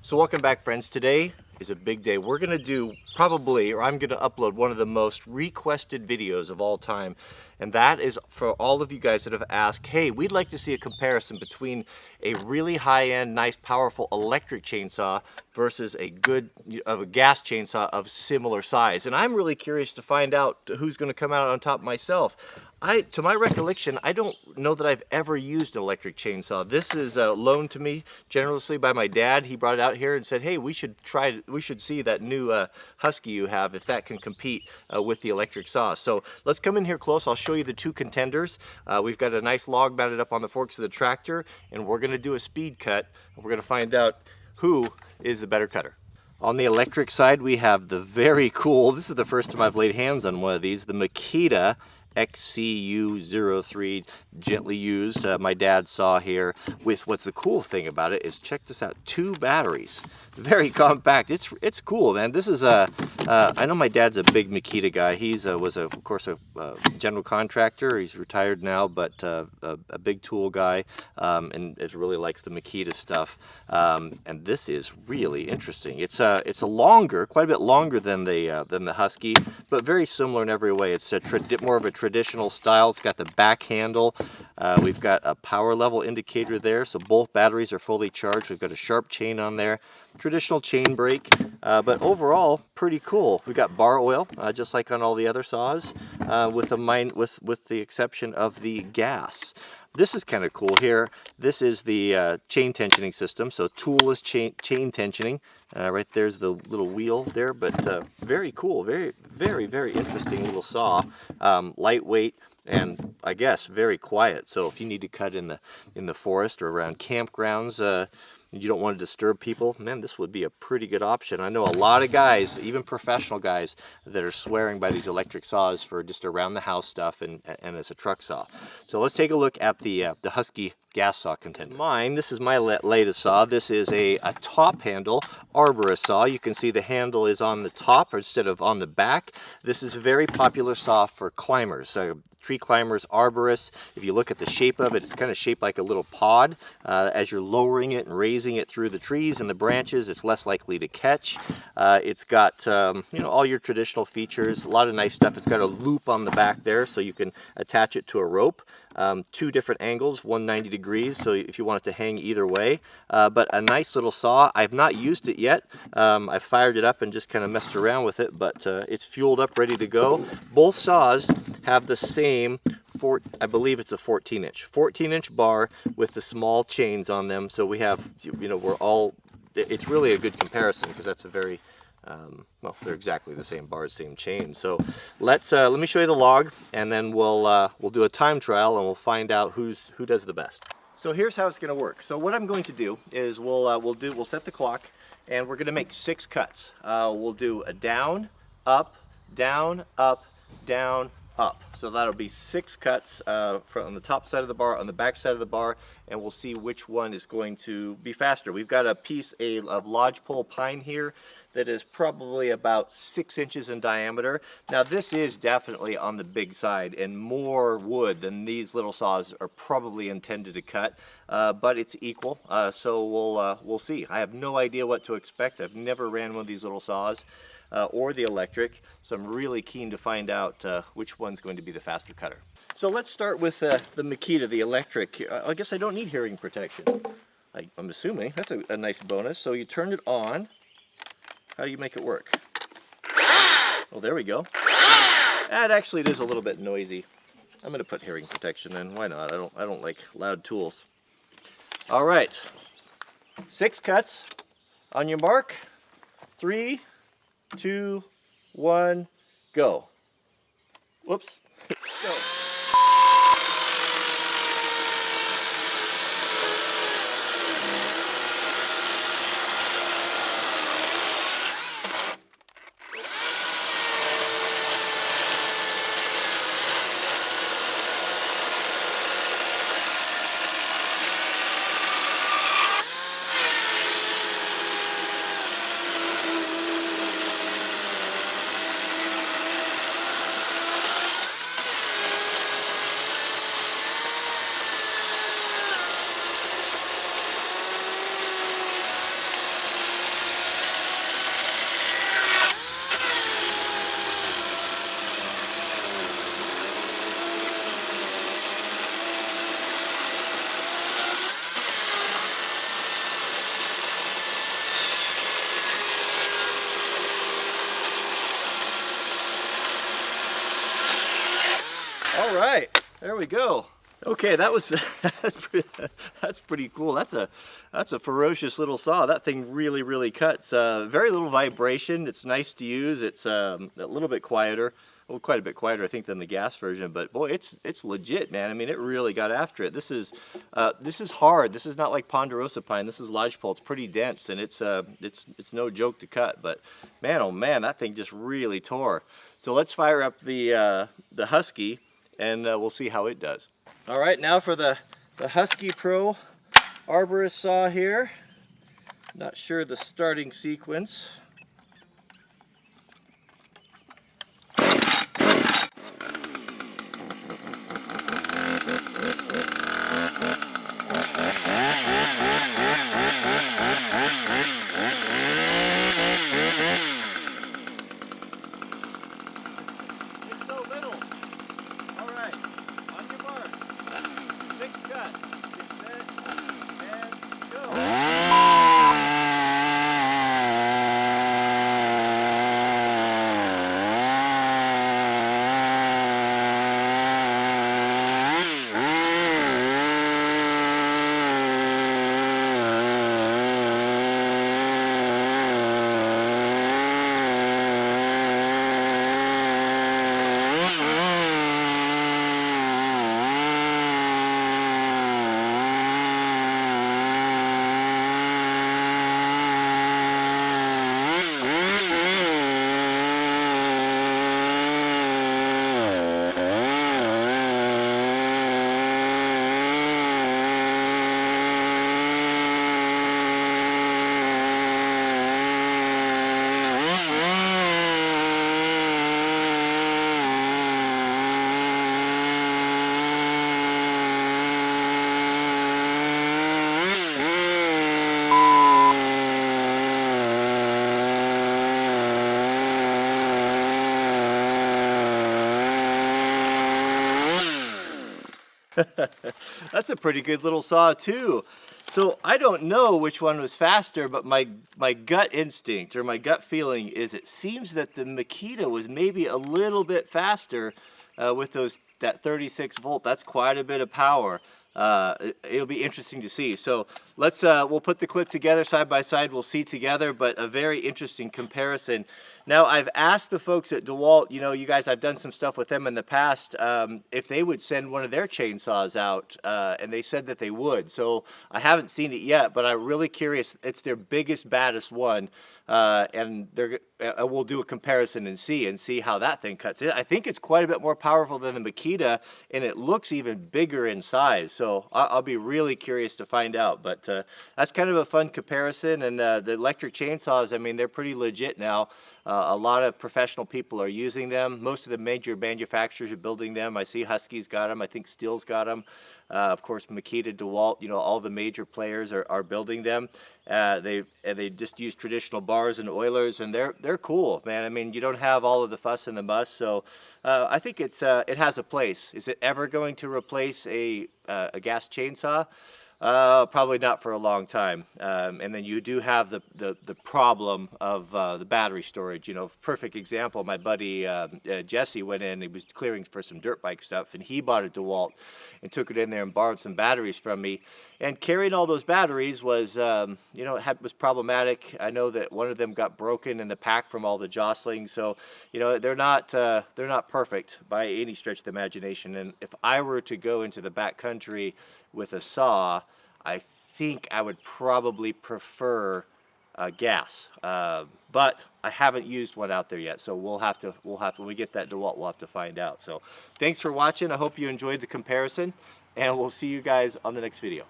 So welcome back, friends. Today is a big day. We're going to do probably, or I'm going to upload one of the most requested videos of all time. And that is for all of you guys that have asked, hey, we'd like to see a comparison between a really high-end, nice, powerful electric chainsaw versus a gas chainsaw of similar size. And I'm really curious to find out who's going to come out on top myself. To my recollection, I don't know that I've ever used an electric chainsaw. This is loaned to me generously by my dad. He brought it out here and said, hey, we should see that new Husky you have, if that can compete with the electric saw. So let's come in here close. I'll show you the two contenders. We've got a nice log mounted up on the forks of the tractor, and we're going to do a speed cut. We're going to find out who is the better cutter. On the electric side, we have the very cool, this is the first time I've laid hands on one of these, the Makita XCU03, gently used. My dad saw here. With what's the cool thing about it is, check this out, 2 batteries, very compact. It's cool, man. This is I know my dad's a big Makita guy. He's of course a general contractor. He's retired now, but a big tool guy, and it really likes the Makita stuff. And this is really interesting. It's a longer, quite a bit longer than the Husky, but very similar in every way. It's more of a traditional style. It's got the back handle. We've got a power level indicator there, so both batteries are fully charged. We've got a sharp chain on there, traditional chain brake, but overall pretty cool. We've got bar oil, just like on all the other saws, with the exception of the gas. This is kind of cool here. This is the chain tensioning system, so toolless chain tensioning. Right there's the little wheel there, but very cool, very interesting little saw. Lightweight and I guess very quiet. So if you need to cut in the forest or around campgrounds, you don't want to disturb people, man, this would be a pretty good option. I know a lot of guys, even professional guys, that are swearing by these electric saws for just around the house stuff and as a truck saw. So let's take a look at the Husky gas saw contender. This is my latest saw. This is a top handle arborist saw. You can see the handle is on the top instead of on the back. This is a very popular saw for climbers, tree climbers, arborists. If you look at the shape of it, it's kind of shaped like a little pod. As you're lowering it and raising it through the trees and the branches, it's less likely to catch. It's got all your traditional features, a lot of nice stuff. It's got a loop on the back there, so you can attach it to a rope. 2 different angles, 190 degrees, so if you want it to hang either way. But a nice little saw. I've not used it yet. I fired it up and just kind of messed around with it, but it's fueled up, ready to go. Both saws have the same, I believe it's a 14-inch bar with the small chains on them. So we have, it's really a good comparison, because that's a very, well, they're exactly the same bars, same chains. So let me show you the log, and then we'll do a time trial, and we'll find out who does the best. So here's how it's going to work. So what I'm going to do is we'll set the clock, and we're going to make 6 cuts. We'll do a down, up, down, up, down, up. So that'll be 6 cuts from the top side of the bar, on the back side of the bar, and we'll see which one is going to be faster. We've got a piece of lodgepole pine here that is probably about 6 inches in diameter. Now this is definitely on the big side, and more wood than these little saws are probably intended to cut, but it's equal, so we'll see. I have no idea what to expect. I've never ran one of these little saws. Or the electric, so I'm really keen to find out which one's going to be the faster cutter. So let's start with the Makita, the electric. I guess I don't need hearing protection. I'm assuming that's a nice bonus. So you turn it on. How do you make it work? Oh, there we go. And actually, it is a little bit noisy. I'm going to put hearing protection in. Why not? I don't like loud tools. All right, 6 cuts. On your mark, 3, 2, 1, go. Whoops. Go. All right, there we go. Okay, that was that's pretty cool. That's a ferocious little saw. That thing really cuts. Very little vibration. It's nice to use. It's a little bit quieter. Well, quite a bit quieter, I think, than the gas version. But boy, it's legit, man. I mean, it really got after it. This is hard. This is not like ponderosa pine. This is lodgepole. It's pretty dense, and it's no joke to cut. But man, oh man, that thing just really tore. So let's fire up the Husky, and we'll see how it does. All right, now for the Husky Pro arborist saw here. Not sure the starting sequence. That's a pretty good little saw too. So I don't know which one was faster, but my gut instinct or my gut feeling is it seems that the Makita was maybe a little bit faster with that 36 volt. That's quite a bit of power. It'll be interesting to see. So let's we'll put the clip together side by side. We'll see together, but a very interesting comparison. Now I've asked the folks at DeWalt, you know, you guys, I've done some stuff with them in the past, if they would send one of their chainsaws out, and they said that they would. So I haven't seen it yet, but I'm really curious. It's their biggest, baddest one, and we'll do a comparison and see how that thing cuts. I think it's quite a bit more powerful than the Makita, and it looks even bigger in size. So I'll be really curious to find out. But that's kind of a fun comparison. And the electric chainsaws, I mean, they're pretty legit now. A lot of professional people are using them. Most of the major manufacturers are building them. I see Husky's got them. I think Stihl's got them. Of course, Makita, DeWalt, you know, all the major players are building them. They just use traditional bars and oilers, and they're cool, man. I mean, you don't have all of the fuss and the muss, so I think it has a place. Is it ever going to replace a gas chainsaw? Probably not for a long time. And then you do have the problem of the battery storage. You know, perfect example, my buddy Jesse went in, he was clearing for some dirt bike stuff, and he bought a DeWalt and took it in there and borrowed some batteries from me. And carrying all those batteries was, you know, was problematic. I know that one of them got broken in the pack from all the jostling. So, you know, they're not perfect by any stretch of the imagination. And if I were to go into the back country with a saw, I think I would probably prefer gas. But I haven't used one out there yet, so we'll have to when we get that DeWalt, we'll have to find out. So thanks for watching. I hope you enjoyed the comparison, and we'll see you guys on the next video.